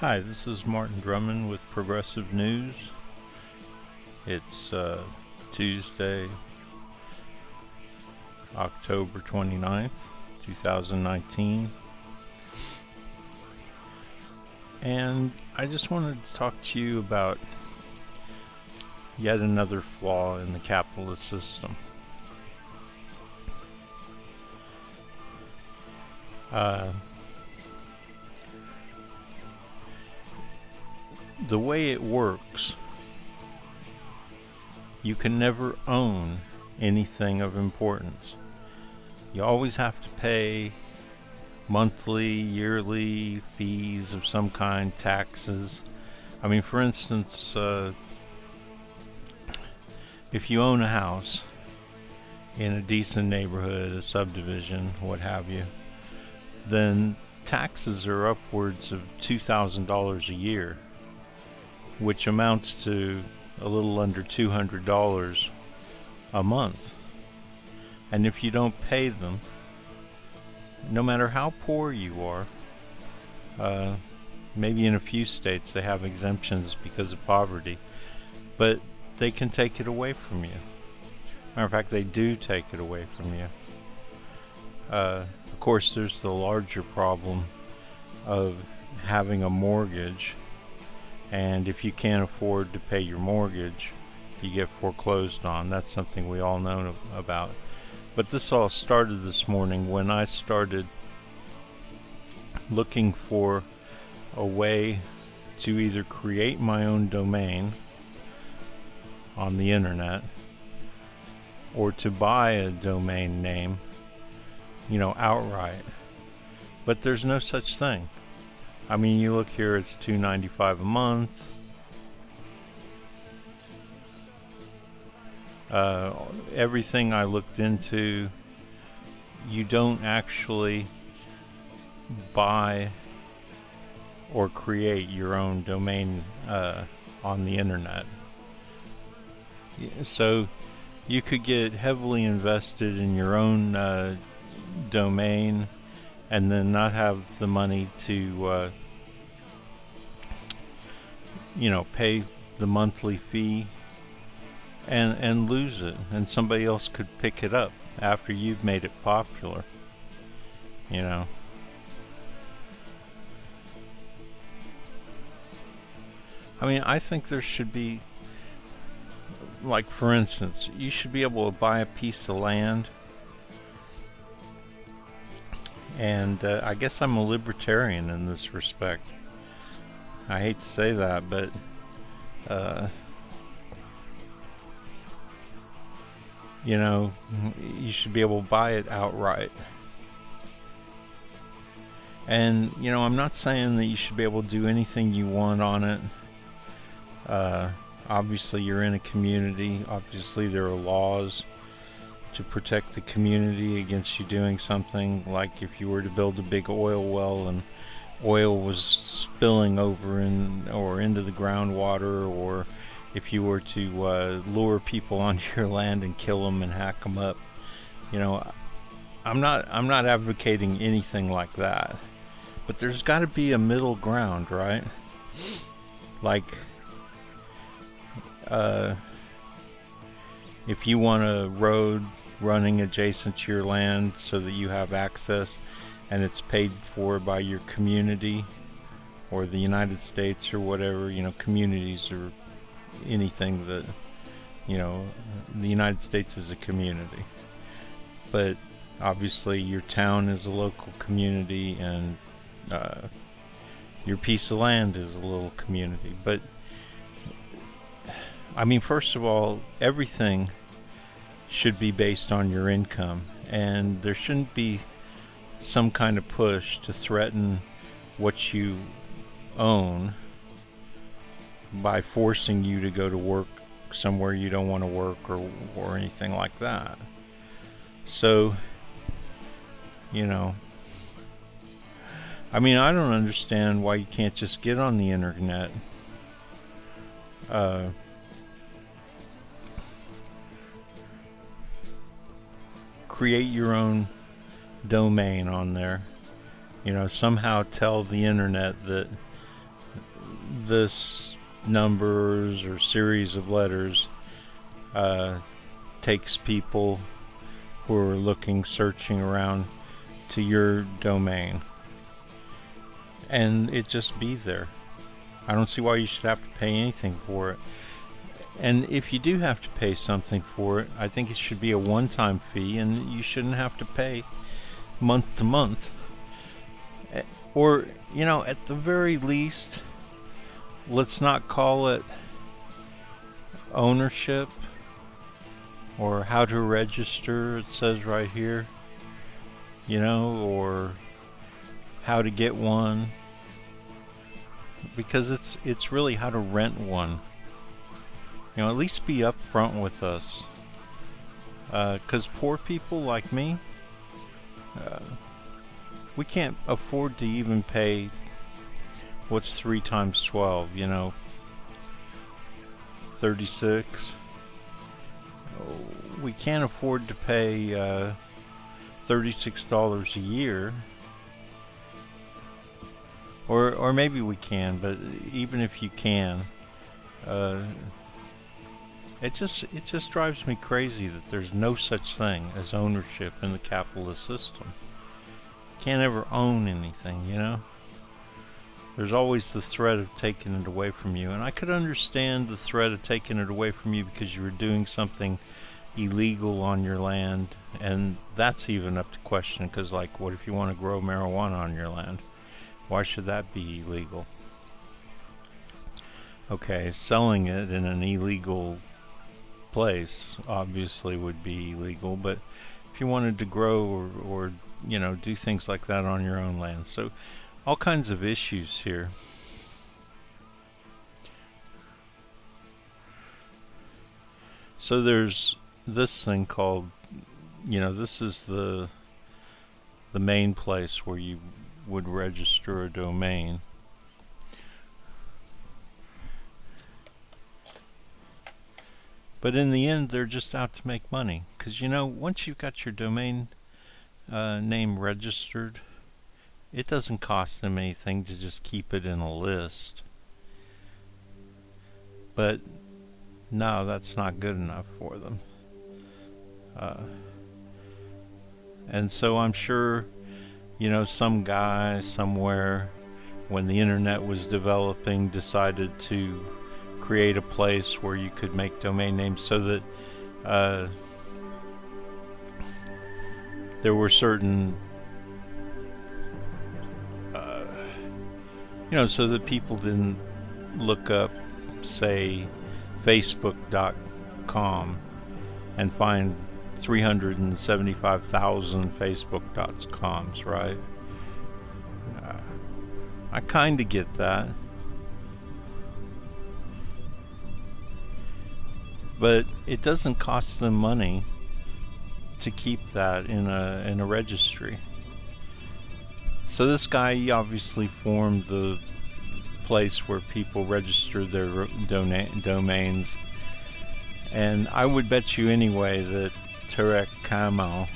Hi, this is Martin Drummond with Progressive News. It's Tuesday, October 29th, 2019. And I just wanted to talk to you about yet another flaw in the capitalist system. The way it works, you can never own anything of importance. You always have to pay monthly, yearly fees of some kind, taxes. I mean, for instance, if you own a house in a decent neighborhood, a subdivision, what have you, then taxes are upwards of $2,000 a year, which amounts to a little under $200 a month. And if you don't pay them, no matter how poor you are, maybe in a few states they have exemptions because of poverty, but they can take it away from you. Matter of fact, they do take it away from you. Of course, there's the larger problem of having a mortgage, and if you can't afford to pay your mortgage, you get foreclosed on. That's something we all know about. But this all started this morning when I started looking for a way to either create my own domain on the internet or to buy a domain name, outright. But there's no such thing. I mean, you look here, it's $2.95 a month. Everything I looked into, you don't actually buy or create your own domain on the internet. So you could get heavily invested in your own domain and then not have the money to pay the monthly fee and lose it, and somebody else could pick it up after you've made it popular. I mean, I think there should be, like, for instance, you should be able to buy a piece of land. And I guess I'm a libertarian in this respect. I hate to say that, but you should be able to buy it outright. And I'm not saying that you should be able to do anything you want on it. Obviously, you're in a community. Obviously, there are laws to protect the community against you doing something, like if you were to build a big oil well and oil was spilling over or into the groundwater, or if you were to lure people onto your land and kill them and hack them up. I'm not advocating anything like that, but there's got to be a middle ground, right? Like, if you want a road running adjacent to your land so that you have access and it's paid for by your community or the United States or whatever, communities or anything that, the United States is a community. But obviously your town is a local community, and your piece of land is a little community. But I mean, first of all, everything should be based on your income, and there shouldn't be some kind of push to threaten what you own by forcing you to go to work somewhere you don't want to work, or anything like that. So, I mean, I don't understand why you can't just get on the internet, create your own domain on there, somehow tell the internet that this numbers or series of letters takes people who are looking, searching around to your domain, and it just be there. I don't see why you should have to pay anything for it. And if you do have to pay something for it, I think it should be a one-time fee, and you shouldn't have to pay month to month. Or, at the very least, let's not call it ownership or how to register, it says right here, or how to get one, because it's really how to rent one. At least be upfront with us, because poor people like me, we can't afford to even pay what's 3 times 12, 36. We can't afford to pay $36 a year, or maybe we can, but even if you can, it just drives me crazy that there's no such thing as ownership in the capitalist system. You can't ever own anything, There's always the threat of taking it away from you, and I could understand the threat of taking it away from you because you were doing something illegal on your land, and that's even up to question, because what if you want to grow marijuana on your land? Why should that be illegal? Okay, selling it in an illegal place obviously would be illegal, but if you wanted to grow or do things like that on your own land, so all kinds of issues here. So there's this thing called, this is the main place where you would register a domain. But in the end, they're just out to make money, because once you've got your domain name registered, it doesn't cost them anything to just keep it in a list. But no, that's not good enough for them. And so I'm sure, some guy somewhere, when the internet was developing, decided to create a place where you could make domain names so that there were certain so that people didn't look up, say, Facebook.com and find 375,000 Facebook.coms, right? I kind of get that. But it doesn't cost them money to keep that in a registry. So this guy, he obviously formed the place where people register their domains, and I would bet you anyway that Tarek Kamal,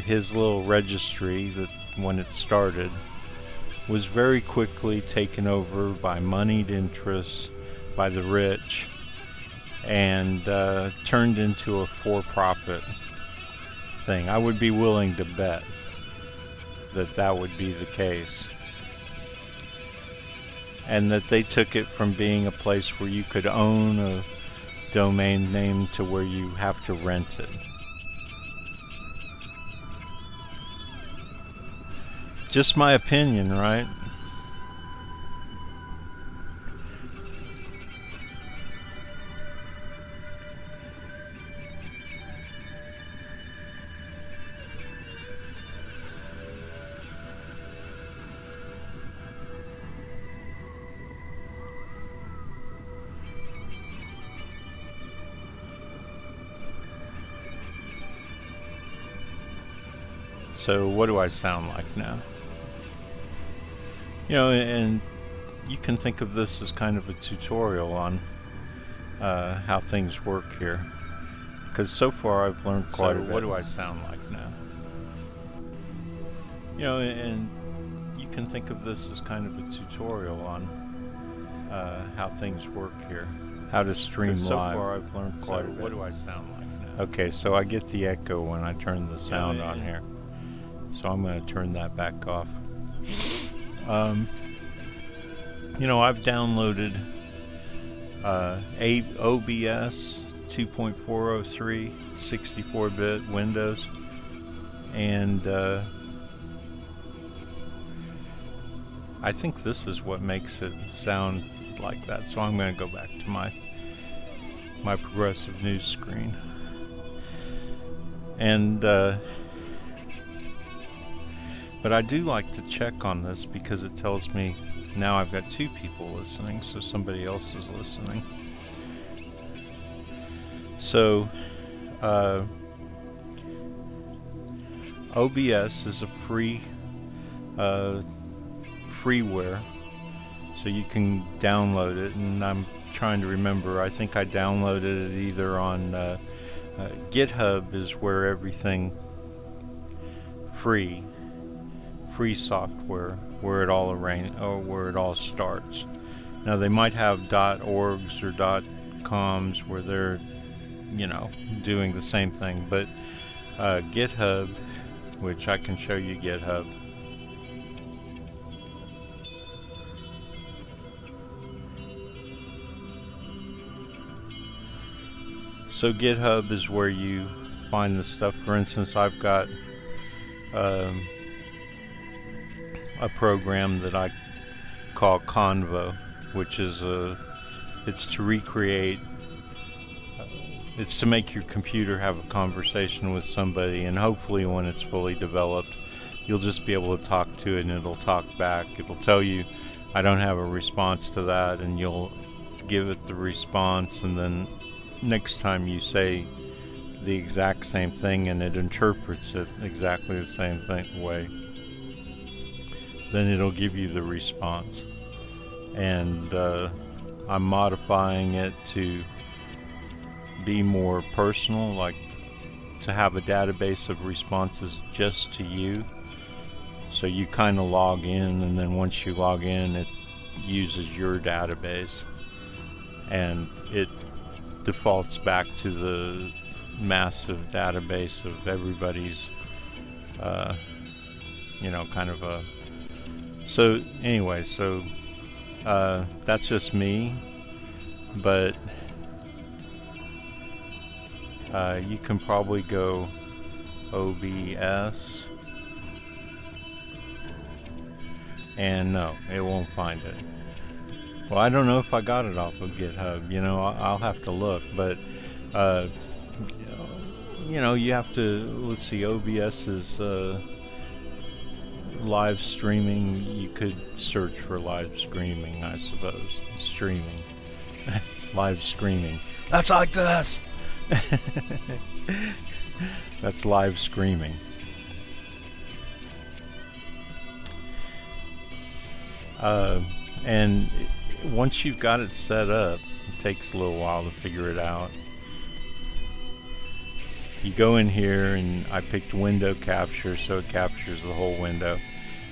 his little registry, that when it started, was very quickly taken over by moneyed interests, by the rich, and turned into a for-profit thing. I would be willing to bet that would be the case, and that they took it from being a place where you could own a domain name to where you have to rent it. Just my opinion, right? So what do I sound like now? And you can think of this as kind of a tutorial on how things work here, because so far I've learned quite a bit. What do I sound like now? And you can can think of this as kind of a tutorial on how things work here, how to stream live. So far I've learned quite a bit. What do I sound like now? Okay, so I get the echo when I turn the sound on here. So I'm going to turn that back off. You know, I've downloaded OBS 2.403 64-bit Windows, and I think this is what makes it sound like that. So I'm going to go back to my progressive news screen, and but I do like to check on this because it tells me now I've got 2 people listening, so somebody else is listening. So OBS is a free freeware, so you can download it, and I'm trying to remember, I think I downloaded it either on GitHub is where everything free software, where it all where it all starts. Now they might have .orgs or .coms where they're, you know, doing the same thing, but GitHub, which I can show you GitHub. So GitHub is where you find the stuff. For instance, I've got a program that I call Convo, which is it's to recreate, it's to make your computer have a conversation with somebody, and hopefully when it's fully developed you'll just be able to talk to it and it'll talk back. It'll tell you I don't have a response to that, and you'll give it the response, and then next time you say the exact same thing and it interprets it exactly the same way, then it'll give you the response. And I'm modifying it to be more personal, like to have a database of responses just to you. So you kind of log in, and then once you log in, it uses your database, and it defaults back to the massive database of everybody's, you know, kind of a. So anyway, so that's just me, but you can probably go OBS, and no, it won't find it. Well, I don't know if I got it off of GitHub, you know, I'll have to look, but you know, you have to, let's see, OBS is live streaming. You could search for live streaming, I suppose. Streaming. Live screaming. That's like this! That's live screaming. And once you've got it set up, it takes a little while to figure it out. You go in here, and I picked window capture, so it captures the whole window,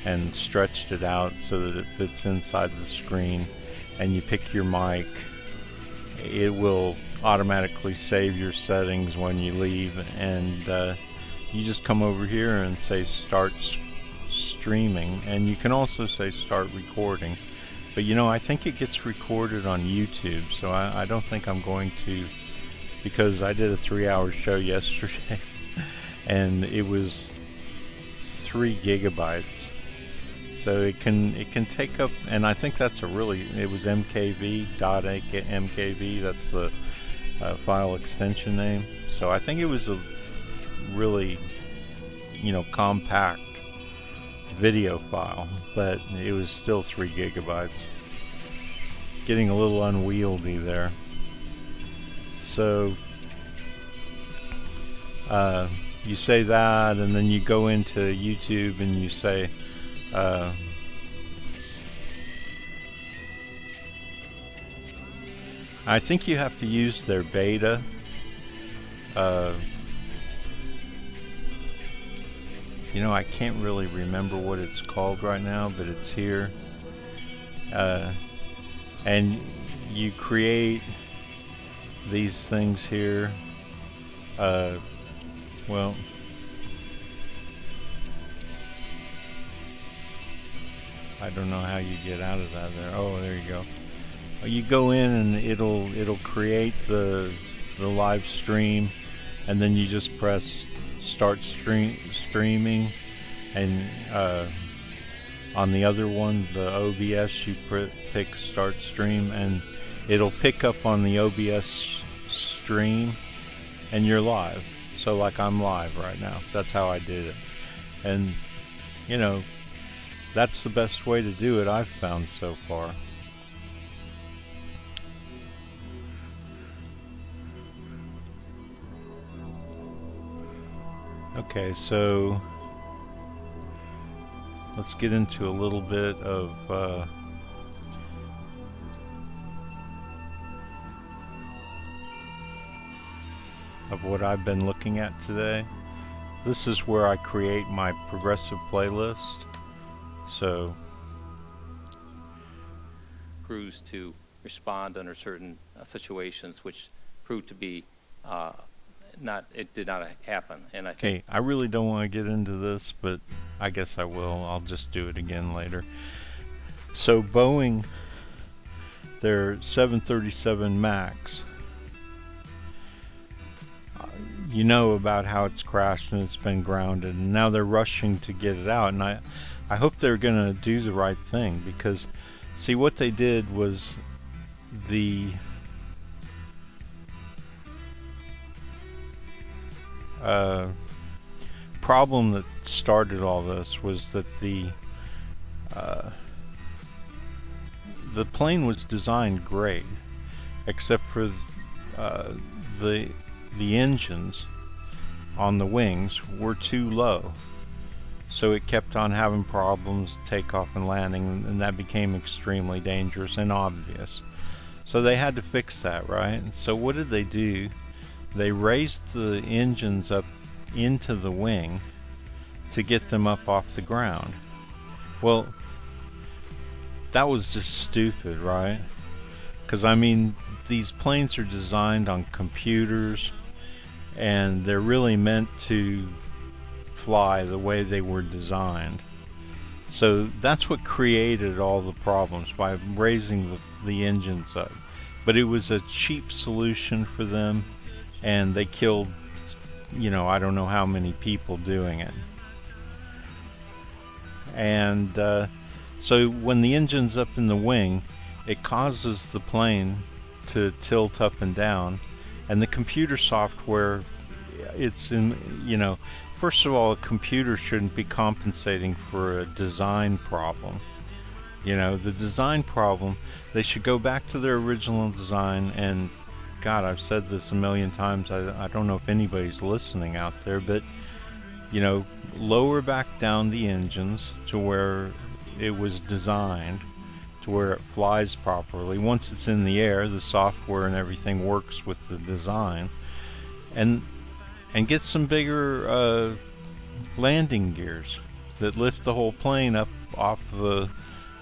and stretched it out so that it fits inside the screen. And you pick your mic. It will automatically save your settings when you leave, and you just come over here and say start streaming, and you can also say start recording. But you know, I think it gets recorded on YouTube, so I don't think I'm going to, because I did a 3-hour show yesterday and it was 3 gigabytes. So it can take up, and I think that's a really, it was mkv.mkv, that's the file extension name. So I think it was a really, you know, compact video file, but it was still 3 gigabytes. Getting a little unwieldy there. So you say that, and then you go into YouTube and you say I think you have to use their beta I can't really remember what it's called right now, but it's here. Uh, and you create these things here. Uh, well, I don't know how you get out of that there. Oh, there you go. You go in and it'll create the live stream, and then you just press start streaming, and on the other one, the OBS, you pick start stream, and it'll pick up on the OBS stream, and you're live. So like I'm live right now. That's how I did it, and you know that's the best way to do it I've found so far. Okay, so let's get into a little bit of what I've been looking at today. This is where I create my progressive playlist. So crews to respond under certain situations, which proved to be it did not happen. And I think, okay, I really don't want to get into this, but I guess I will. I'll just do it again later. So Boeing, their 737 MAX, you know about how it's crashed and it's been grounded, and now they're rushing to get it out, and I hope they're going to do the right thing, because see, what they did was the problem that started all this was that the plane was designed great, except for the engines on the wings were too low, so it kept on having problems takeoff and landing, and that became extremely dangerous and obvious. So they had to fix that, right? So what did they do? They raised the engines up into the wing to get them up off the ground. Well, that was just stupid, right? Because I mean, these planes are designed on computers, and they're really meant to fly the way they were designed. So that's what created all the problems, by raising the engines up. But it was a cheap solution for them, and they killed, I don't know how many people doing it. And so when the engine's up in the wing, it causes the plane to tilt up and down, and the computer software, it's in, first of all, a computer shouldn't be compensating for a design problem. The design problem, they should go back to their original design, and God, I've said this a million times, I don't know if anybody's listening out there, but lower back down the engines to where it was designed, to where it flies properly. Once it's in the air, the software and everything works with the design, and get some bigger landing gears that lift the whole plane up off the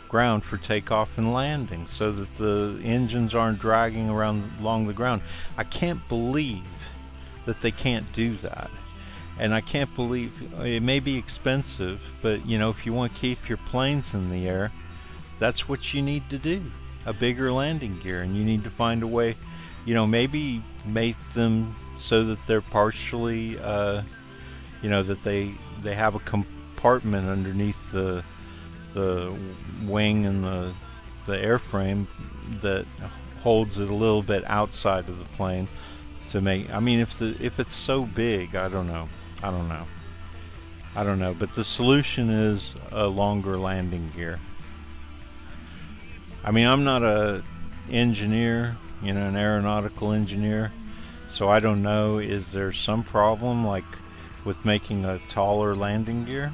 ground for takeoff and landing, so that the engines aren't dragging around along the ground. I can't believe that they can't do that. And I can't believe, it may be expensive, but if you want to keep your planes in the air, that's what you need to do, a bigger landing gear. And you need to find a way, maybe make them so that they're partially, that they have a compartment underneath the wing and the airframe that holds it a little bit outside of the plane to make. I mean, if it's so big, I don't know, but the solution is a longer landing gear. I mean, I'm not a engineer, an aeronautical engineer, so I don't know, is there some problem like with making a taller landing gear?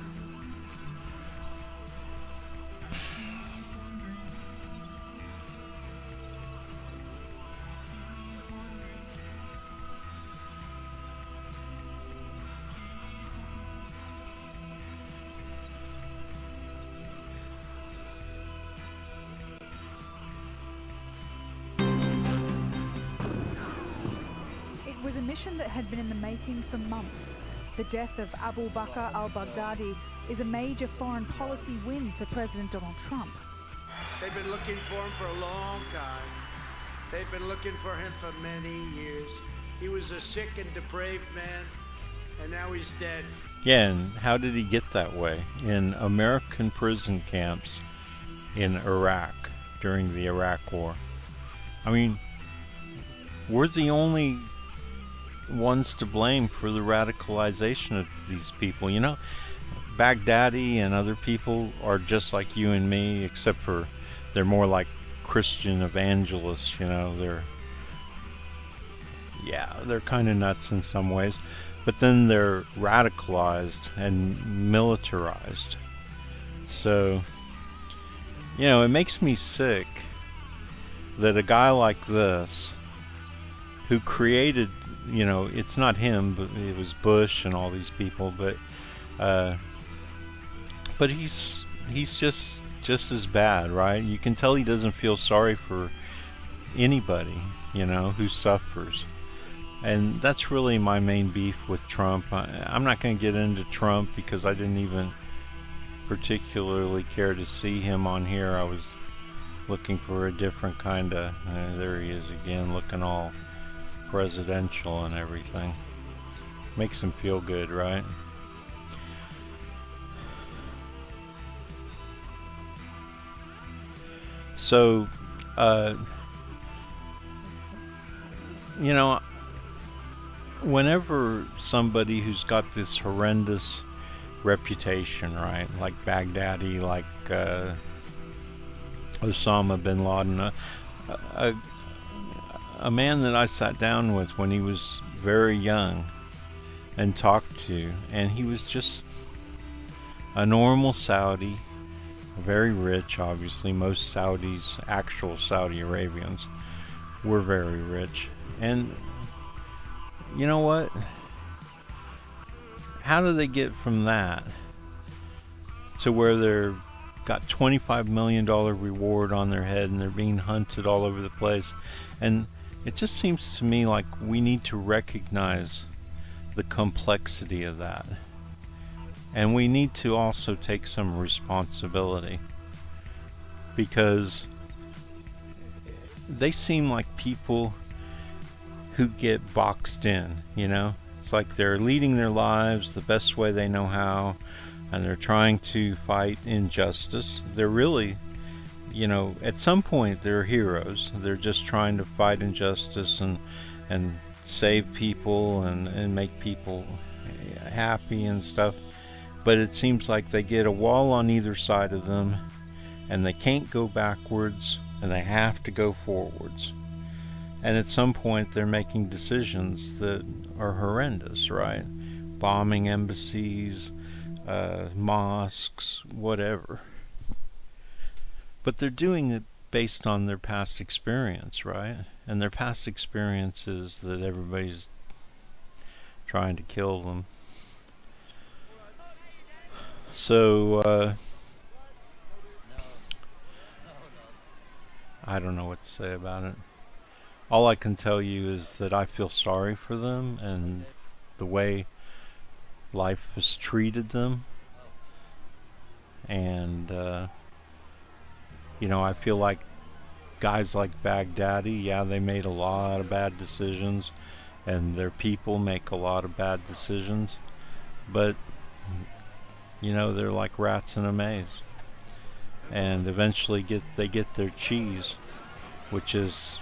was a mission that had been in the making for months. The death of Abu Bakr al-Baghdadi is a major foreign policy win for President Donald Trump. They've been looking for him for a long time. They've been looking for him for many years. He was a sick and depraved man, and now he's dead. Yeah, and how did he get that way? In American prison camps in Iraq during the Iraq War. I mean, we're the only ones to blame for the radicalization of these people. You know, Baghdadi and other people are just like you and me, except for they're more like Christian evangelists. You know, they're kind of nuts in some ways, but then they're radicalized and militarized. So, you know, it makes me sick that a guy like this, who created, you know, it's not him, but it was Bush and all these people, but he's just as bad, right? You can tell he doesn't feel sorry for anybody, you know, who suffers. And that's really my main beef with Trump. I'm not going to get into Trump because I didn't even particularly care to see him on here. I was looking for a different kind of, there he is again, looking all presidential and everything. Makes him feel good, right? So, you know, whenever somebody who's got this horrendous reputation, right, like Baghdadi, like Osama bin Laden, a man that I sat down with when he was very young and talked to, and he was just a normal Saudi, very rich, obviously. Most Saudis, actual Saudi Arabians, were very rich. And you know what? How do they get from that to where they're got $25 million reward on their head and they're being hunted all over the place? And it just seems to me like we need to recognize the complexity of that. And we need to also take some responsibility, because they seem like people who get boxed in, you know? It's like they're leading their lives the best way they know how, and they're trying to fight injustice. They're really, you know, at some point they're heroes. They're just trying to fight injustice and save people and make people happy and stuff. But it seems like they get a wall on either side of them, and they can't go backwards, and they have to go forwards. And at some point they're making decisions that are horrendous, right? Bombing embassies, mosques, whatever. But they're doing it based on their past experience, right? And their past experience is that everybody's trying to kill them. So, I don't know what to say about it. All I can tell you is that I feel sorry for them and the way life has treated them. And, you know, I feel like guys like Baghdadi, yeah, they made a lot of bad decisions, and their people make a lot of bad decisions. But, you know, they're like rats in a maze. And eventually they get their cheese, which is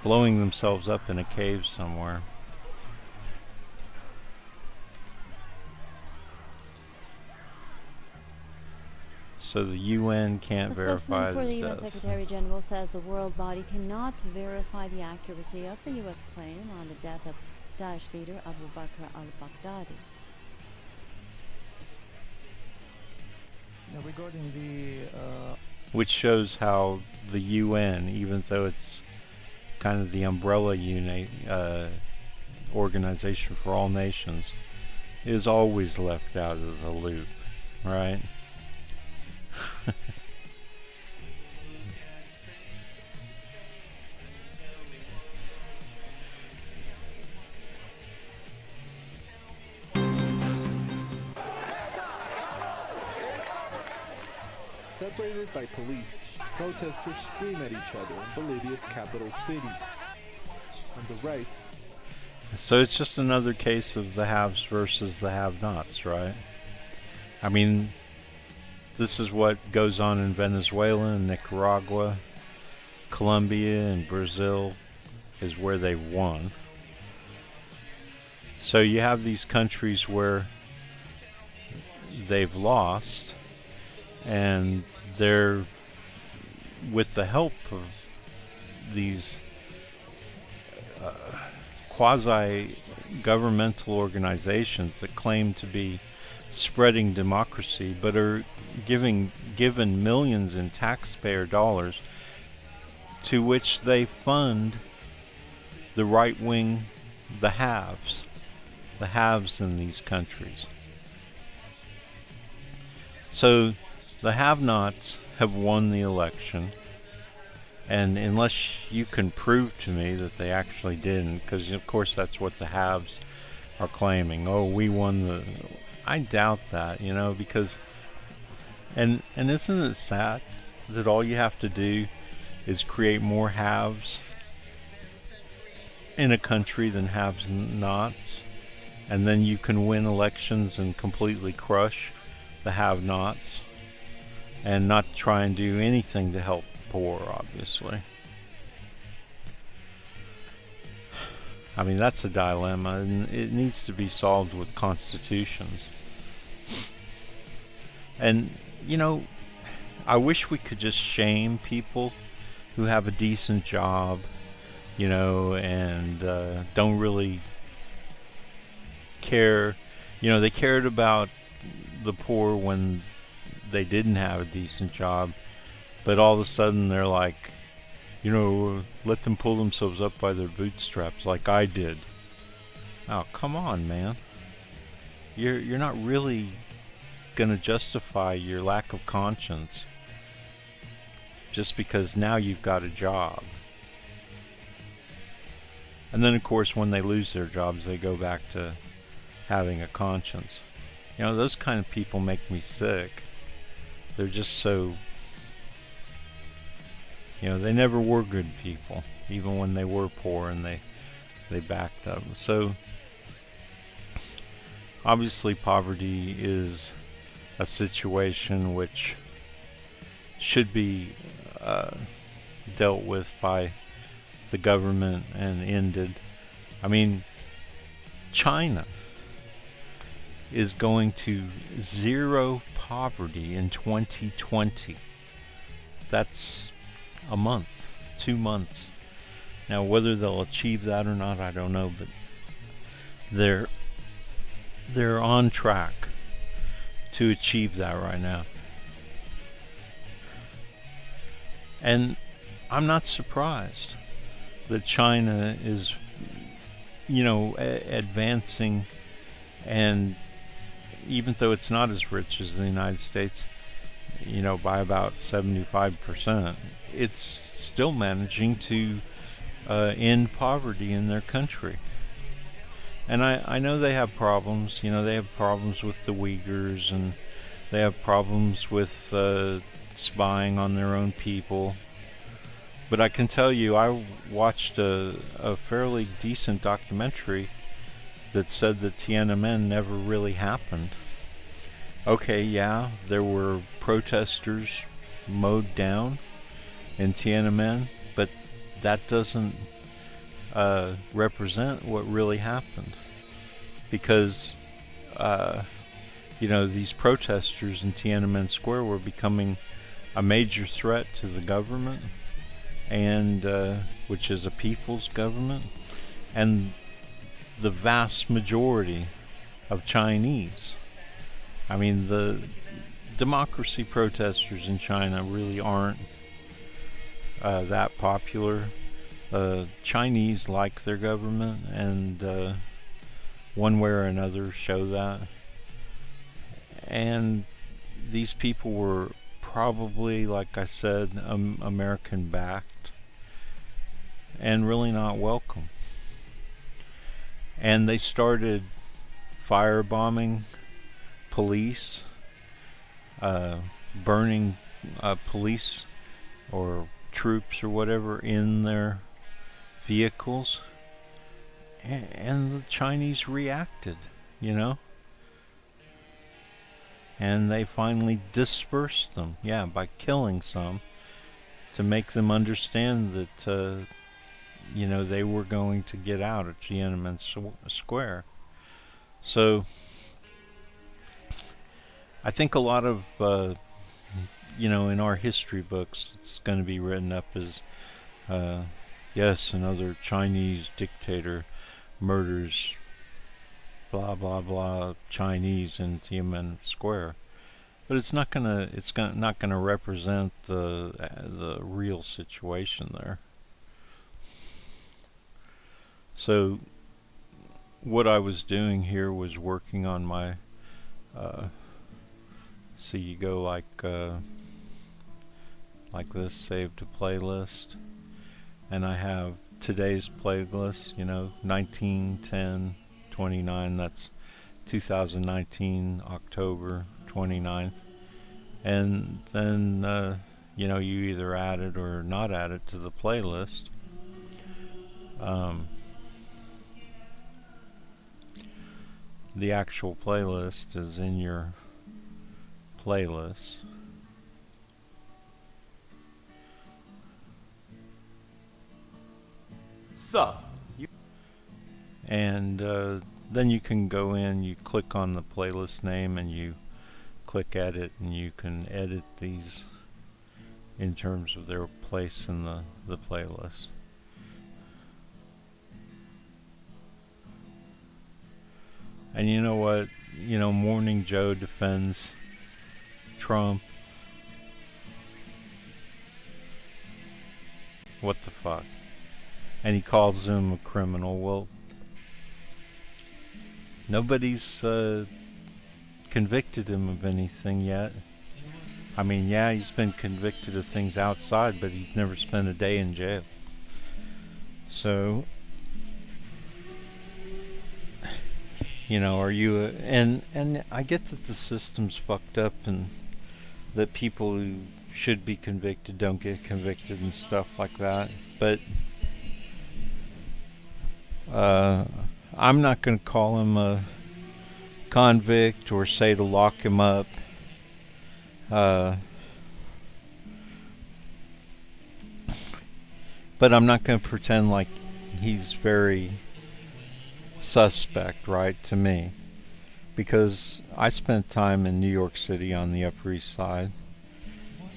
blowing themselves up in a cave somewhere. So the UN can't verify A spokesman for the his UN deaths. Secretary General says the world body cannot verify the accuracy of the U.S. claim on the death of Daesh leader Abu Bakr al-Baghdadi. Now, regarding the Which shows how the UN, even though it's kind of the umbrella unit, organization for all nations, is always left out of the loop, right? Translated by police, protesters scream at each other in Bolivia's capital city. On the right, So it's just another case of the haves versus the have-nots, right? I mean, this is what goes on in Venezuela and Nicaragua. Colombia and Brazil is where they won. So you have these countries where they've lost, and they're, with the help of these quasi-governmental organizations that claim to be spreading democracy, but are given millions in taxpayer dollars, to which they fund the right wing, the haves in these countries. So the have-nots have won the election, and unless you can prove to me that they actually didn't, because of course that's what the haves are claiming. Oh, we won the... I doubt that, because... And isn't it sad that all you have to do is create more haves in a country than have-nots, and then you can win elections and completely crush the have-nots and not try and do anything to help the poor, obviously. I mean, that's a dilemma, and it needs to be solved with constitutions. And, I wish we could just shame people who have a decent job, and don't really care. They cared about the poor when they didn't have a decent job, but all of a sudden they're like, let them pull themselves up by their bootstraps like I did. Oh, come on, man. You're not really gonna justify your lack of conscience just because now you've got a job. And then of course when they lose their jobs they go back to having a conscience. Those kind of people make me sick. They're just so... they never were good people, even when they were poor and they backed up. So obviously poverty is a situation which should be dealt with by the government and ended. I mean, China is going to zero poverty in 2020. That's a month, 2 months. Now, whether they'll achieve that or not, I don't know, but they're on track to achieve that right now. And I'm not surprised that China is, advancing, and even though it's not as rich as the United States, by about 75%, it's still managing to end poverty in their country. And I know they have problems. They have problems with the Uyghurs, and they have problems with spying on their own people. But I can tell you, I watched a fairly decent documentary that said that Tiananmen never really happened. Okay, yeah, there were protesters mowed down in Tiananmen, but that doesn't represent what really happened, because these protesters in Tiananmen Square were becoming a major threat to the government, and which is a people's government, and the vast majority of Chinese. I mean, the democracy protesters in China really aren't that popular. Chinese like their government, and one way or another show that. And these people were probably, like I said, American backed, and really not welcome. And they started firebombing police, burning police or troops or whatever in their vehicles, and the Chinese reacted, you know, and they finally dispersed them, yeah, by killing some, to make them understand that you know, they were going to get out at Tiananmen Square. So I think a lot of you know, in our history books, it's going to be written up as yes, another Chinese dictator murders blah blah blah Chinese in Tiananmen Square, but it's not not gonna represent the real situation there. So what I was doing here was working on my so you go like this, save to playlist, and I have today's playlist, you know, 19/10/29, that's 2019 October 29th, and then you know, you either add it or not add it to the playlist. The actual playlist is in your playlist. Sup? And then you can go in, you click on the playlist name, and you click edit, and you can edit these in terms of their place in the playlist. And you know what? You know, Morning Joe defends Trump. What the fuck? And he calls him a criminal. Well, nobody's convicted him of anything yet. I mean, yeah, he's been convicted of things outside, but he's never spent a day in jail. So, you know, are you and I get that the system's fucked up and that people who should be convicted don't get convicted and stuff like that, but I'm not going to call him a convict or say to lock him up. But I'm not going to pretend like he's very suspect, right, to me. Because I spent time in New York City on the Upper East Side,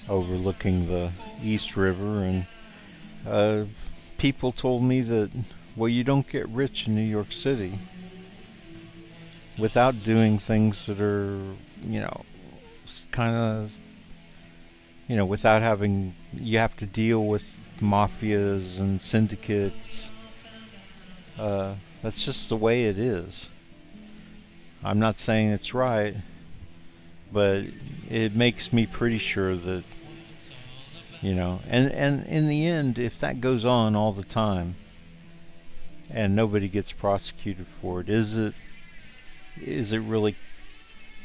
overlooking the East River, and people told me that, well, you don't get rich in New York City without doing things that are, you know, kind of, you know, without having, you have to deal with mafias and syndicates. That's just the way it is. I'm not saying it's right, but it makes me pretty sure that, you know, and in the end, if that goes on all the time and nobody gets prosecuted for it, is it really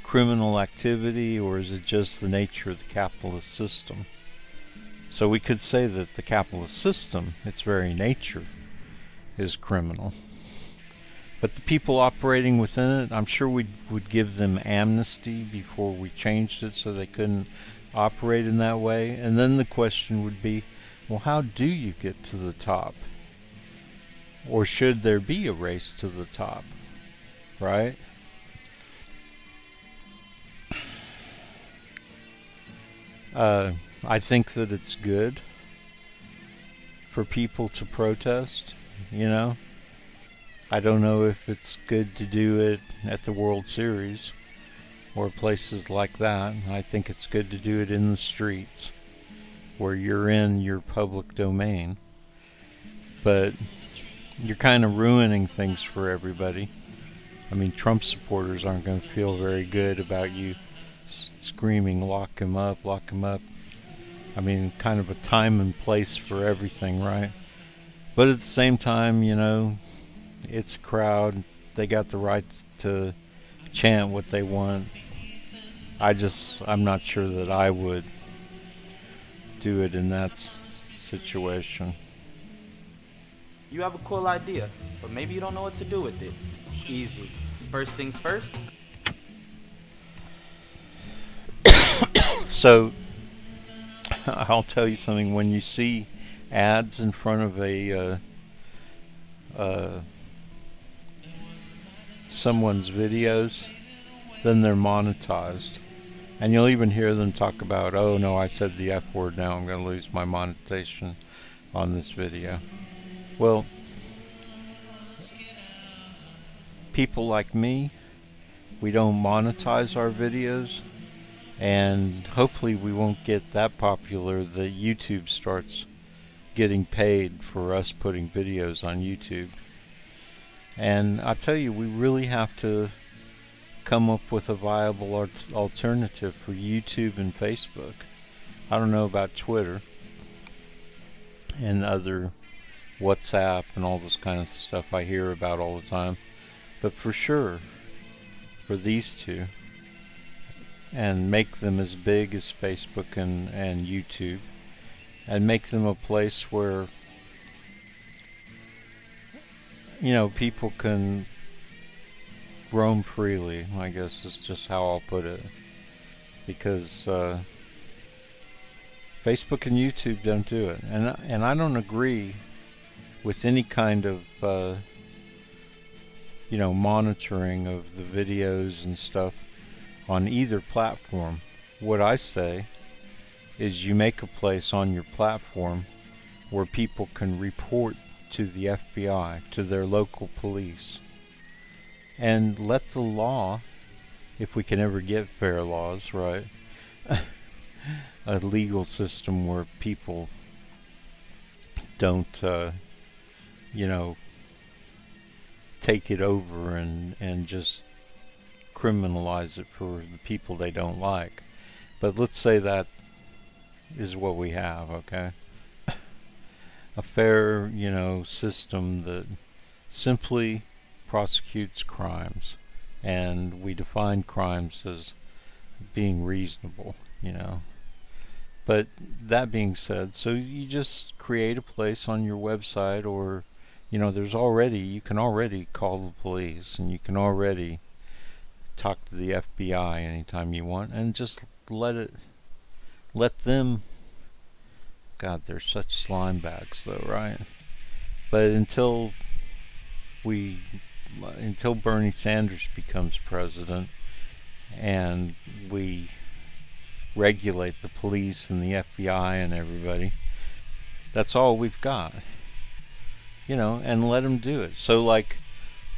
criminal activity, or is it just the nature of the capitalist system? So we could say that the capitalist system, its very nature, is criminal. But the people operating within it, I'm sure we would give them amnesty before we changed it so they couldn't operate in that way. And then the question would be, well, how do you get to the top? Or should there be a race to the top? Right? I think that it's good for people to protest, you know. I don't know if it's good to do it at the World Series or places like that. I think it's good to do it in the streets where you're in your public domain. But you're kind of ruining things for everybody. I mean, Trump supporters aren't going to feel very good about you screaming, lock him up, lock him up. I mean, kind of a time and place for everything, right? But at the same time, you know, it's a crowd. They got the right to chant what they want. I'm not sure that I would do it in that situation. You have a cool idea, but maybe you don't know what to do with it. Easy. First things first. So, I'll tell you something. When you see ads in front of a someone's videos, then they're monetized. And you'll even hear them talk about, oh no, I said the F word, now I'm going to lose my monetization on this video. Well, people like me, we don't monetize our videos, and hopefully we won't get that popular that YouTube starts getting paid for us putting videos on YouTube. And I tell you, we really have to come up with a viable alternative for YouTube and Facebook. I don't know about Twitter and other WhatsApp and all this kind of stuff I hear about all the time, but for sure for these two, and make them as big as Facebook and YouTube, and make them a place where, you know, people can roam freely, I guess is just how I'll put it. Because Facebook and YouTube don't do it. And I don't agree with any kind of, you know, monitoring of the videos and stuff on either platform. What I say is you make a place on your platform where people can report to the FBI, to their local police, and let the law, if we can ever get fair laws, right, a legal system where people don't, you know, take it over and just criminalize it for the people they don't like. But let's say that is what we have, okay? A fair, you know, system that simply prosecutes crimes, and we define crimes as being reasonable, you know. But that being said, so you just create a place on your website, or, you know, you can already call the police, and you can already talk to the FBI anytime you want, and just let them, God, they're such slime bags though, right? But until Bernie Sanders becomes president and we regulate the police and the FBI and everybody, that's all we've got, you know, and let them do it. So like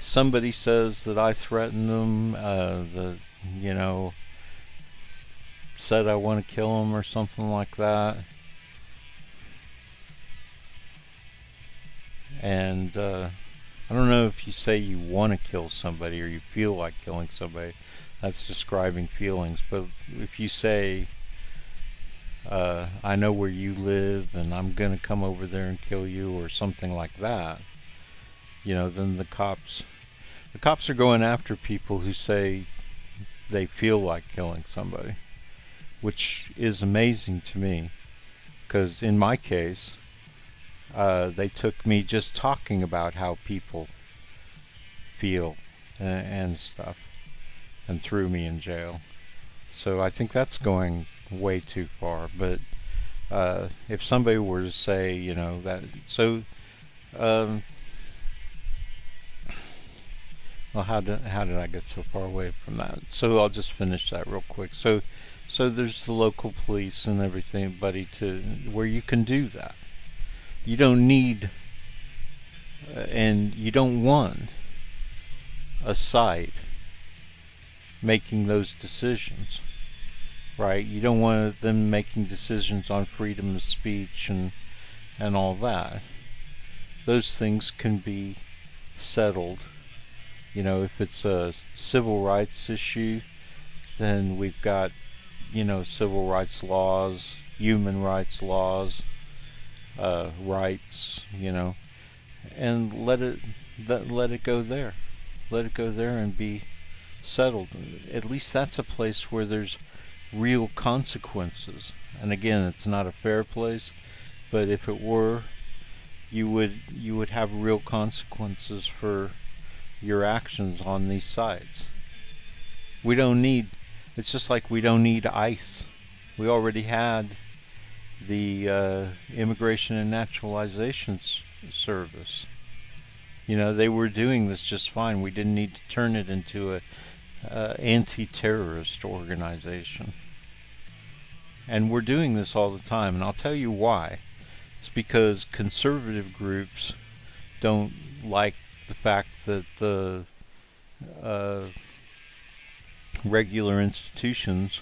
somebody says that I threatened them, you know, said I want to kill them or something like that, and I don't know if you say you want to kill somebody or you feel like killing somebody, that's describing feelings. But if you say, I know where you live and I'm gonna come over there and kill you, or something like that, you know, then the cops are going after people who say they feel like killing somebody, which is amazing to me, because in my case, they took me just talking about how people feel and stuff, and threw me in jail. So I think that's going way too far. But if somebody were to say, you know, that, so well, how did I get so far away from that? So I'll just finish that real quick. So there's the local police and everything, buddy, to where you can do that. You don't need, and you don't want a site making those decisions, right? You don't want them making decisions on freedom of speech and all that. Those things can be settled. You know, if it's a civil rights issue, then we've got, you know, civil rights laws, human rights laws, rights, you know, and let it go there. Let it go there and be settled. At least that's a place where there's real consequences. And again, it's not a fair place, but if it were, you would have real consequences for your actions on these sites. We don't need, it's just like we don't need ICE. We already had the Immigration and Naturalization Service. You know, they were doing this just fine. We didn't need to turn it into a anti-terrorist organization. And we're doing this all the time, and I'll tell you why. It's because conservative groups don't like the fact that the regular institutions,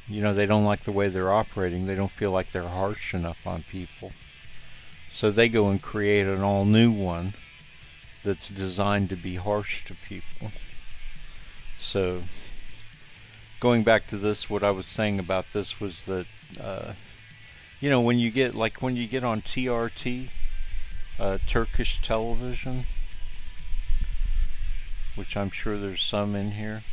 you know, they don't like the way they're operating. They don't feel like they're harsh enough on people. So they go and create an all new one that's designed to be harsh to people. So going back to this, what I was saying about this was that you know, when you get on TRT, Turkish television, which I'm sure there's some in here.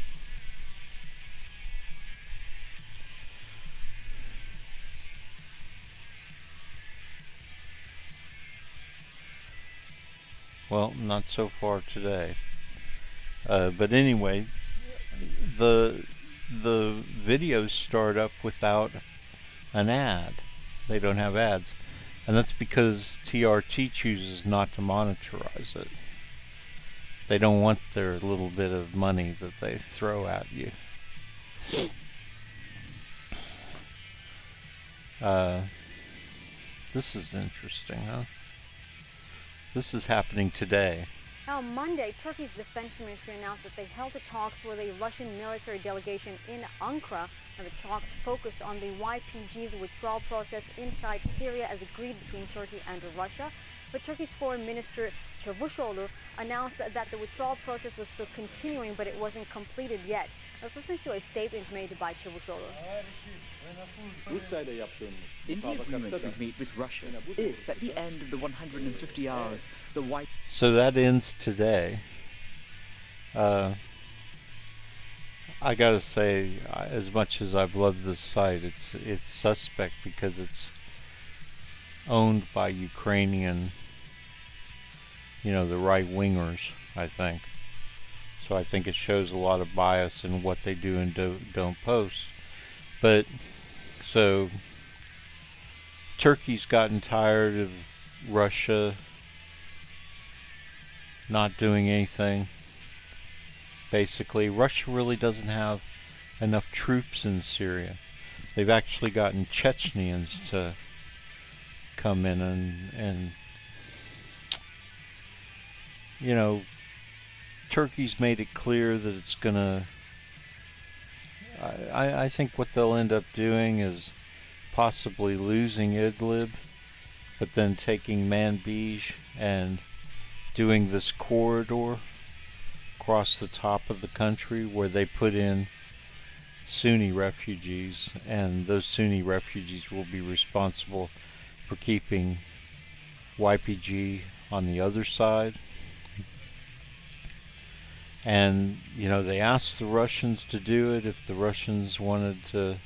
Well, not so far today. But anyway, the videos start up without an ad. They don't have ads. And that's because TRT chooses not to monetize it. They don't want their little bit of money that they throw at you. This is interesting, huh? This is happening today. Now, Monday, Turkey's defense ministry announced that they held talks with a Russian military delegation in Ankara. And the talks focused on the YPG's withdrawal process inside Syria as agreed between Turkey and Russia. But Turkey's foreign minister Çavuşoğlu announced that the withdrawal process was still continuing, but it wasn't completed yet. Let's listen to a statement made by Çavuşoğlu. In the agreement we've made with Russia, if at the end of the 150 hours, the white... So that ends today. I gotta say, as much as I've loved this site, it's suspect because it's owned by Ukrainian, you know, the right-wingers, I think. So I think it shows a lot of bias in what they do and don't post. But, so, Turkey's gotten tired of Russia not doing anything. Basically, Russia really doesn't have enough troops in Syria. They've actually gotten Chechens to come in and you know, Turkey's made it clear that it's gonna... I think what they'll end up doing is possibly losing Idlib, but then taking Manbij and doing this corridor across the top of the country where they put in Sunni refugees, and those Sunni refugees will be responsible for keeping YPG on the other side. And, you know, they asked the Russians to do it if the Russians wanted to,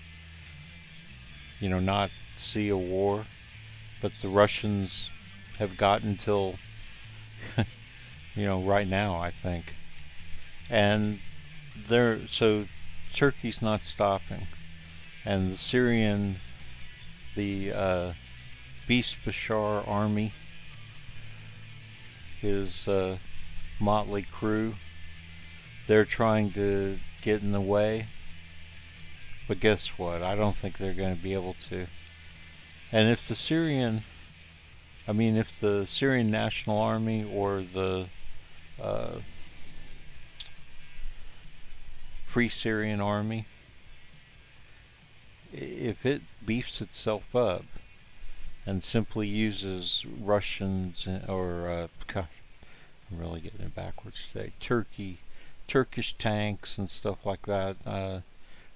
you know, not see a war. But the Russians have gotten till, you know, right now, I think. And so Turkey's not stopping. And the Syrian, the Beast Bashar army, his motley crew, they're trying to get in the way, but guess what? I don't think they're going to be able to. And if the Syrian National Army or the Free Syrian Army, if it beefs itself up and simply uses Russians or God, I'm really getting it backwards today, Turkish tanks and stuff like that, I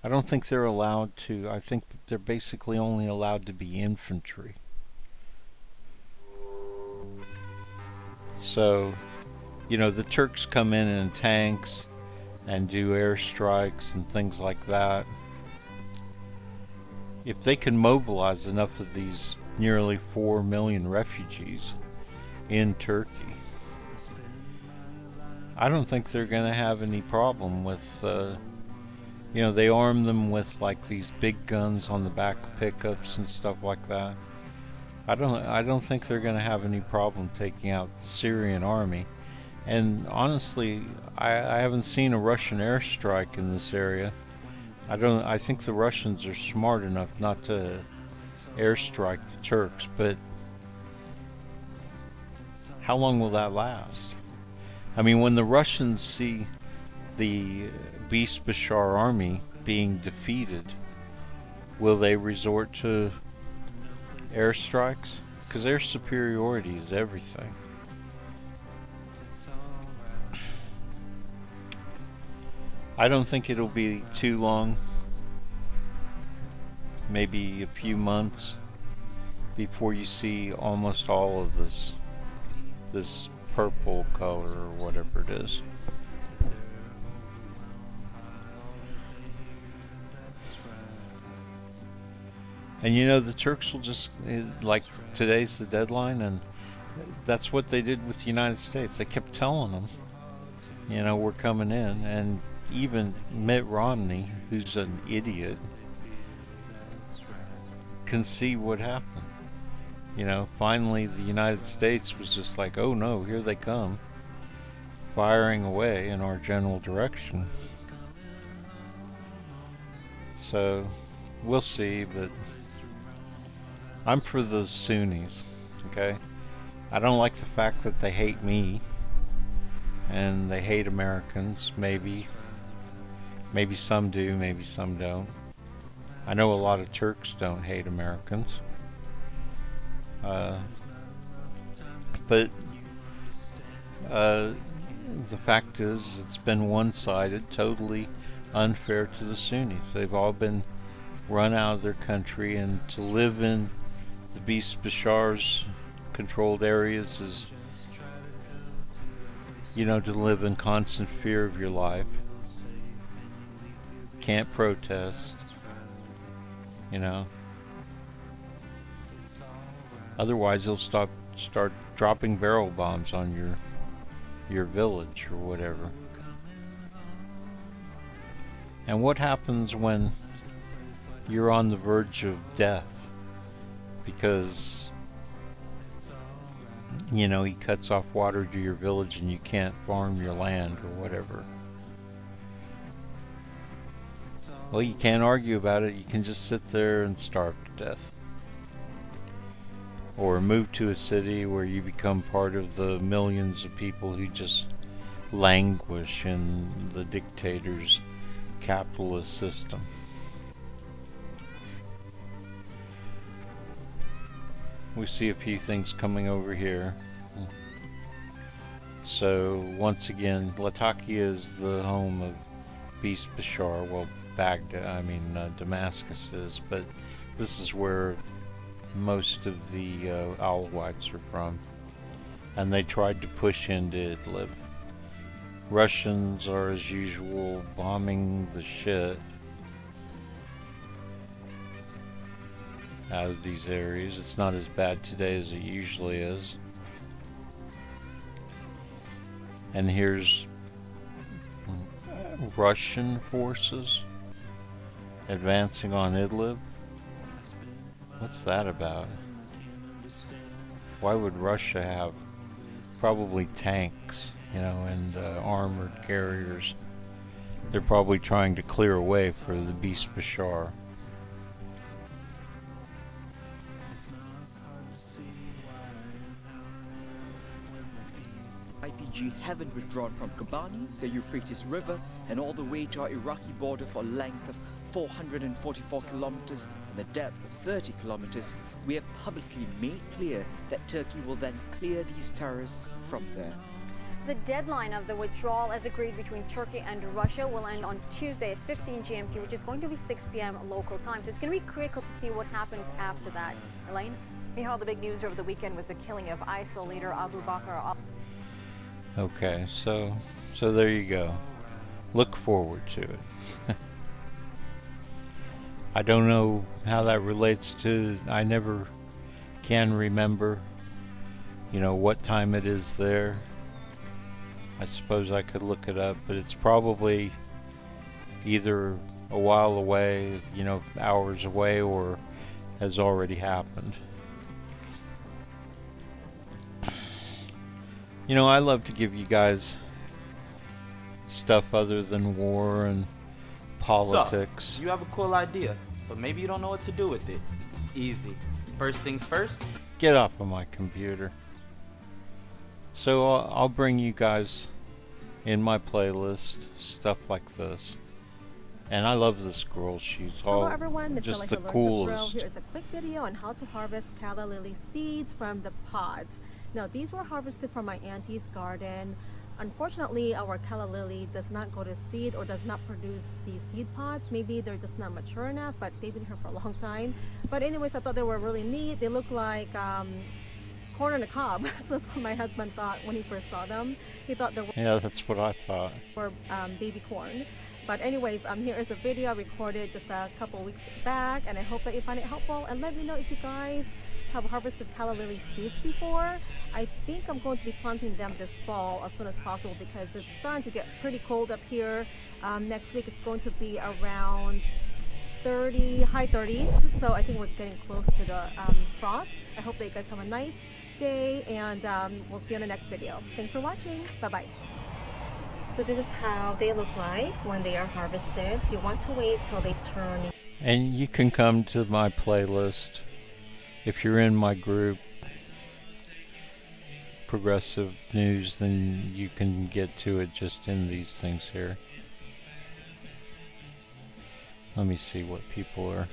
don't think they're allowed to. I think they're basically only allowed to be infantry. So, you know, the Turks come in tanks and do airstrikes and things like that. if they can mobilize enough of these nearly 4 million refugees in Turkey, I don't think they're going to have any problem with, they arm them with like these big guns on the back of pickups and stuff like that. I don't think they're going to have any problem taking out the Syrian army. And honestly, I haven't seen a Russian airstrike in this area. I think the Russians are smart enough not to airstrike the Turks, but how long will that last? I mean, when the Russians see the Beast Bashar army being defeated, will they resort to airstrikes? Because their superiority is everything. I don't think it'll be too long, maybe a few months, before you see almost all of this purple color or whatever it is. And the Turks will just, like, today's the deadline, and that's what they did with the United States. They kept telling them, we're coming in, and even Mitt Romney, who's an idiot, can see what happened. Finally the United States was just like, oh no, here they come, firing away in our general direction. So we'll see, but I'm for the Sunnis, okay? I don't like the fact that they hate me and they hate Americans. Maybe some do, maybe some don't. I know a lot of Turks don't hate Americans. But the fact is, it's been one-sided, totally unfair to the Sunnis. They've all been run out of their country, and to live in the Beast Bashar's controlled areas is, to live in constant fear of your life. Can't protest, Otherwise, they'll start dropping barrel bombs on your village or whatever. And what happens when you're on the verge of death because he cuts off water to your village and you can't farm your land or whatever? Well, you can't argue about it. You can just sit there and starve to death. Or move to a city where you become part of the millions of people who just languish in the dictator's capitalist system. We see a few things coming over here. So once again, Latakia is the home of Beast Bashar. Well, Damascus is, but this is where most of the Alawites are from, and they tried to push into Idlib. Russians are, as usual, bombing the shit out of these areas. It's not as bad today as it usually is. And here's Russian forces advancing on Idlib. What's that about? Why would Russia have probably tanks, and armored carriers? They're probably trying to clear a way for the Beast Bashar. IPG haven't withdrawn from Kobani, the Euphrates River, and all the way to our Iraqi border for a length of 444 kilometers and a depth of 30 kilometers. We have publicly made clear that Turkey will then clear these terrorists from there. The deadline of the withdrawal, as agreed between Turkey and Russia, will end on Tuesday at 15 GMT, which is going to be 6 p.m. local time. So it's going to be critical to see what happens after that. Elaine? Mihal, the big news over the weekend was the killing of ISIL leader Abu Bakr al. Okay, so there you go. Look forward to it. I don't know how that relates to, I never can remember, you know, what time it is there. I suppose I could look it up, but it's probably either a while away, you know, hours away, or has already happened. You know, I love to give you guys stuff other than war and politics. So, you have a cool idea, but maybe you don't know what to do with it. Easy. First things first. Get off of my computer. So I'll bring you guys in my playlist stuff like this. And I love this girl. She's all Hello everyone, just the coolest. Here is a quick video on how to harvest calla lily seeds from the pods. Now these were harvested from my auntie's garden. Unfortunately, our calla lily does not go to seed or does not produce these seed pods. Maybe they're just not mature enough, but they've been here for a long time. But anyways, I thought they were really neat. They look like corn on the cob. So that's what my husband thought when he first saw them. He thought they were, yeah, that's what I thought. Were baby corn. But anyways, here is a video I recorded just a couple weeks back, and I hope that you find it helpful. And let me know if you guys have harvested calla lily seeds before. I think I'm going to be planting them this fall as soon as possible because it's starting to get pretty cold up here. Next week it's going to be around 30, high 30s. So I think we're getting close to the frost. I hope that you guys have a nice day, and we'll see you in the next video. Thanks for watching. Bye-bye. So this is how they look like when they are harvested. So you want to wait till they turn. And you can come to my playlist if you're in my group, Progressive News, then you can get to it just in these things here. Let me see what people are.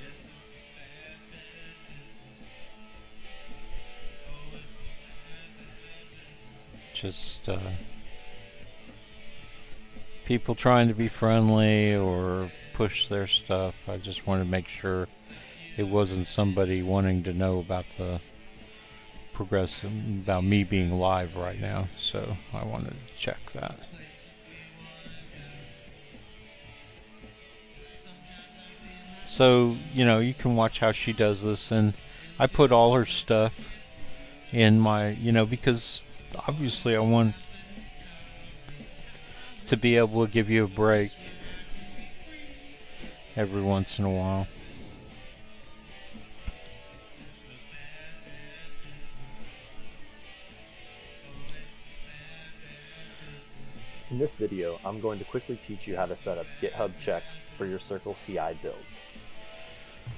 Just people trying to be friendly or push their stuff. I just wanted to make sure it wasn't somebody wanting to know about the progressive, about me being live right now, so I wanted to check that. So, you know, you can watch how she does this, and I put all her stuff in my, you know, because obviously I want to be able to give you a break every once in a while. In this video, I'm going to quickly teach you how to set up GitHub checks for your Circle CI builds.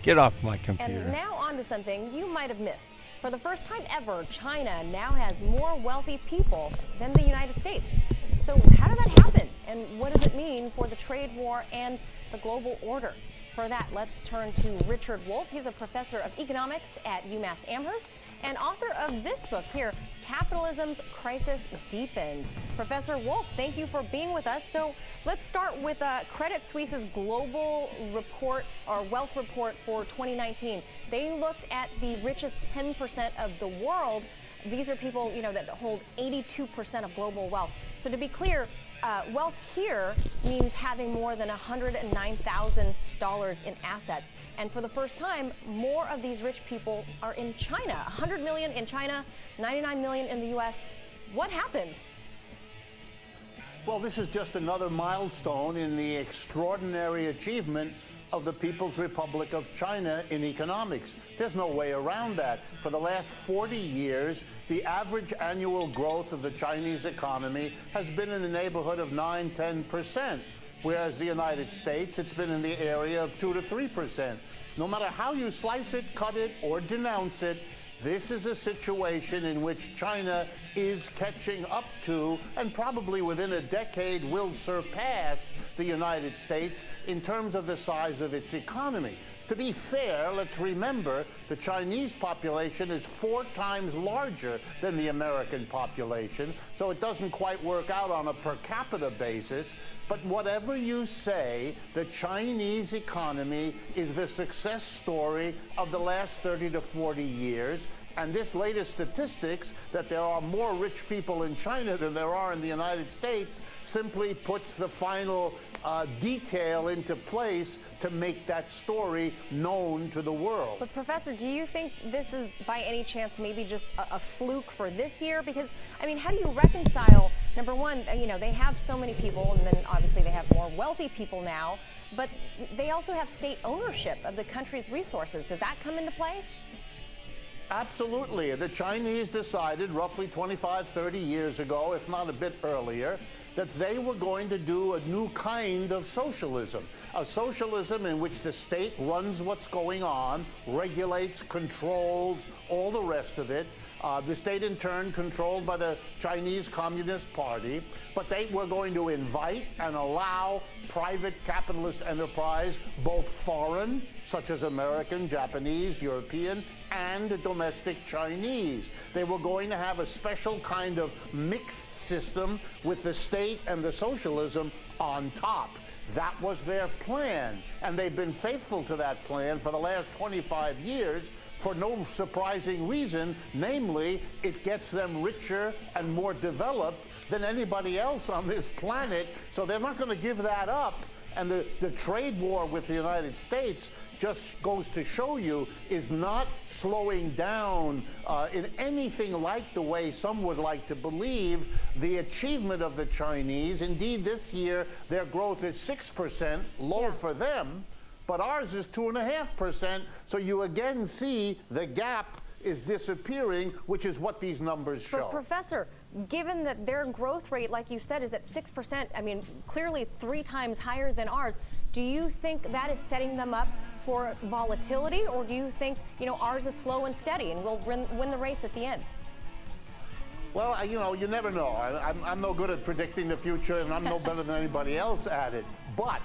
Get off my computer. And now on to something you might have missed. For the first time ever, China now has more wealthy people than the United States. So how did that happen? And what does it mean for the trade war and the global order? For that, let's turn to Richard Wolff. He's a professor of economics at UMass Amherst and author of this book here, Capitalism's Crisis Deepens. Professor Wolff, thank you for being with us. So let's start with Credit Suisse's global report or wealth report for 2019. They looked at the richest 10% of the world. These are people, you know, that hold 82% of global wealth. So to be clear, wealth here means having more than $109,000 in assets. And for the first time, more of these rich people are in China. 100 million in China, 99 million in the US. What happened? Well, this is just another milestone in the extraordinary achievement of the People's Republic of China in economics. There's no way around that. For the last 40 years, the average annual growth of the Chinese economy has been in the neighborhood of 9–10%, whereas the United States, it's been in the area of 2 to 3%. No matter how you slice it, cut it, or denounce it, this is a situation in which China is catching up to, and probably within a decade will surpass, the United States in terms of the size of its economy. To be fair, let's remember the Chinese population is 4 times larger than the American population, so it doesn't quite work out on a per capita basis. But whatever you say, the Chinese economy is the success story of the last 30 to 40 years. And this latest statistics that there are more rich people in China than there are in the United States simply puts the final detail into place to make that story known to the world. But Professor, do you think this is by any chance maybe just a fluke for this year? Because, I mean, how do you reconcile, number one, you know, they have so many people, and then obviously they have more wealthy people now, but they also have state ownership of the country's resources. Does that come into play? Absolutely. The Chinese decided roughly 25, 30 years ago, if not a bit earlier, that they were going to do a new kind of socialism. A socialism in which the state runs what's going on, regulates, controls, all the rest of it. The state in turn controlled by the Chinese Communist Party, but they were going to invite and allow private capitalist enterprise, both foreign, such as American, Japanese, European, and domestic Chinese. They were going to have a special kind of mixed system with the state and the socialism on top. That was their plan, and they've been faithful to that plan for the last 25 years for no surprising reason, namely, it gets them richer and more developed than anybody else on this planet, so they're not going to give that up. And the trade war with the United States just goes to show you is not slowing down in anything like the way some would like to believe the achievement of the Chinese. Indeed, this year, their growth is 6%, low for them, but ours is 2.5%. So you again see the gap is disappearing, which is what these numbers show. But Professor, given that their growth rate, like you said, is at 6%, I mean, clearly 3 times higher than ours, do you think that is setting them up for volatility, or do you think, you know, ours is slow and steady and we'll win the race at the end? Well, you know, you never know. I'm no good at predicting the future, and I'm no better than anybody else at it. But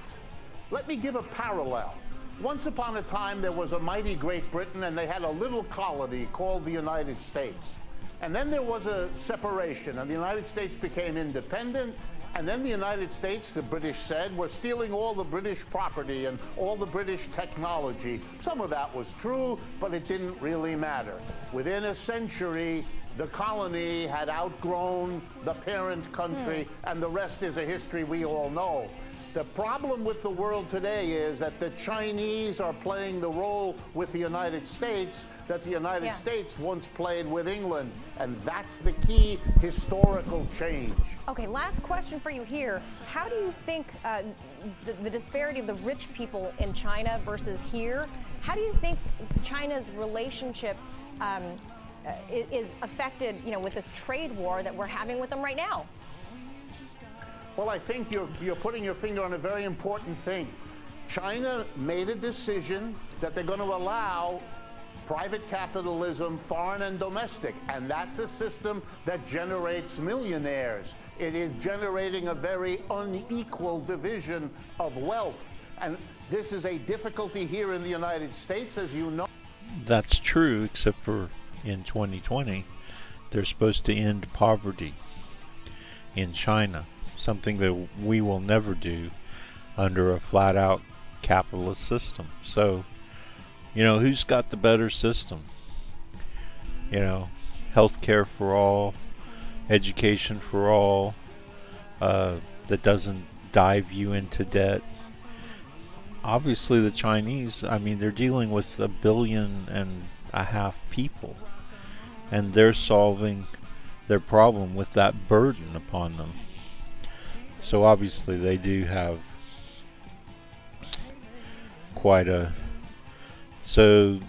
let me give a parallel. Once upon a time, there was a mighty Great Britain, and they had a little colony called the United States. And then there was a separation, and the United States became independent. And then the United States, the British said, were stealing all the British property and all the British technology. Some of that was true, but it didn't really matter. Within a century, the colony had outgrown the parent country, and the rest is a history we all know. The problem with the world today is that the Chinese are playing the role with the United States that the United States once played with England, and that's the key historical change. Okay, last question for you here. How do you think the disparity of the rich people in China versus here, how do you think China's relationship is affected, you know, with this trade war that we're having with them right now? Well, I think you're putting your finger on a very important thing. China made a decision that they're going to allow private capitalism, foreign and domestic, and that's a system that generates millionaires. It is generating a very unequal division of wealth, and this is a difficulty here in the United States, as you know. That's true, except for in 2020, they're supposed to end poverty in China. Something that we will never do under a flat-out capitalist system. So, you know, who's got the better system? You know, healthcare for all, education for all, that doesn't dive you into debt. Obviously the Chinese, I mean, they're dealing with 1.5 billion people, and they're solving their problem with that burden upon them. So obviously they do have quite a... So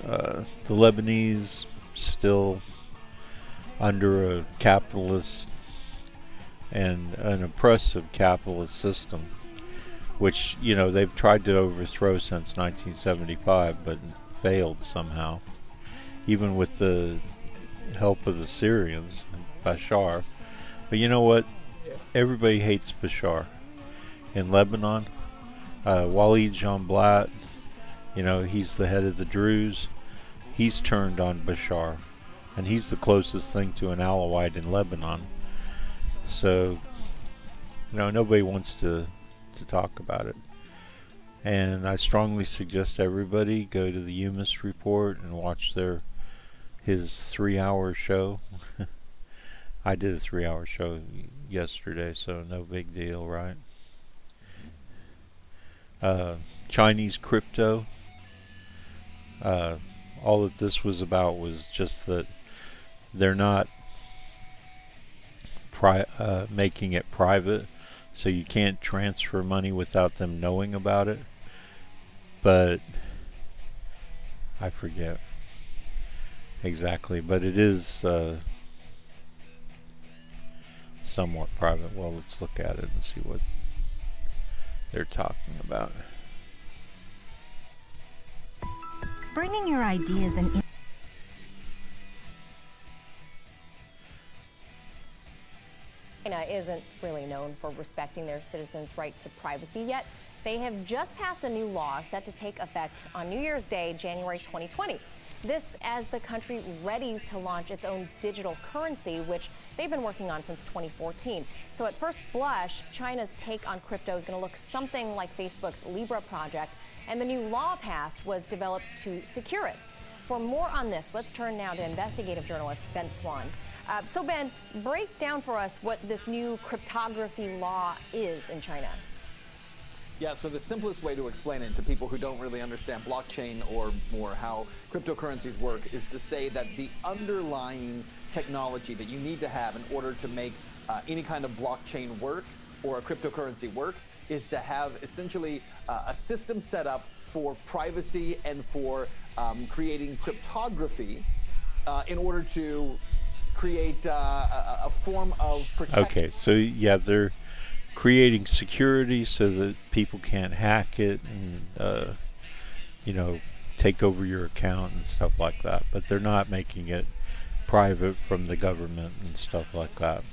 the Lebanese still under a capitalist and an oppressive capitalist system, which, you know, they've tried to overthrow since 1975, but failed somehow, even with the help of the Syrians, Bashar. But you know what? Everybody hates Bashar. In Lebanon, Walid Jeanblat, you know, he's the head of the Druze. He's turned on Bashar, and he's the closest thing to an Alawite in Lebanon. So, you know, nobody wants to talk about it. And I strongly suggest everybody go to the Humus report and watch their his 3-hour show. I did a 3-hour show yesterday, so no big deal, right? Chinese crypto. All that this was about was just that they're not making it private, so you can't transfer money without them knowing about it. But I forget exactly, but it is somewhat private. Well, let's look at it and see what they're talking about. Bringing your ideas and China isn't really known for respecting their citizens' right to privacy yet. They have just passed a new law set to take effect on New Year's Day, January 2020. This as the country readies to launch its own digital currency, which they've been working on since 2014. So at first blush, China's take on crypto is going to look something like Facebook's Libra project, and the new law passed was developed to secure it. For more on this, let's turn now to investigative journalist Ben Swan. So Ben, break down for us what this new cryptography law is in China. Yeah, so the simplest way to explain it to people who don't really understand blockchain or how cryptocurrencies work is to say that the underlying technology that you need to have in order to make any kind of blockchain work or a cryptocurrency work is to have essentially a system set up for privacy and for creating cryptography in order to create a form of protection. Okay, so yeah, they're creating security so that people can't hack it and you know, take over your account and stuff like that, but they're not making it private from the government and stuff like that.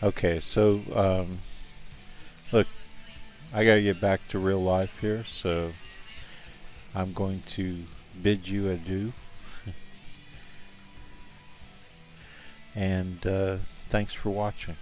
Okay, so look, I gotta get back to real life here, so I'm going to bid you adieu. And thanks for watching.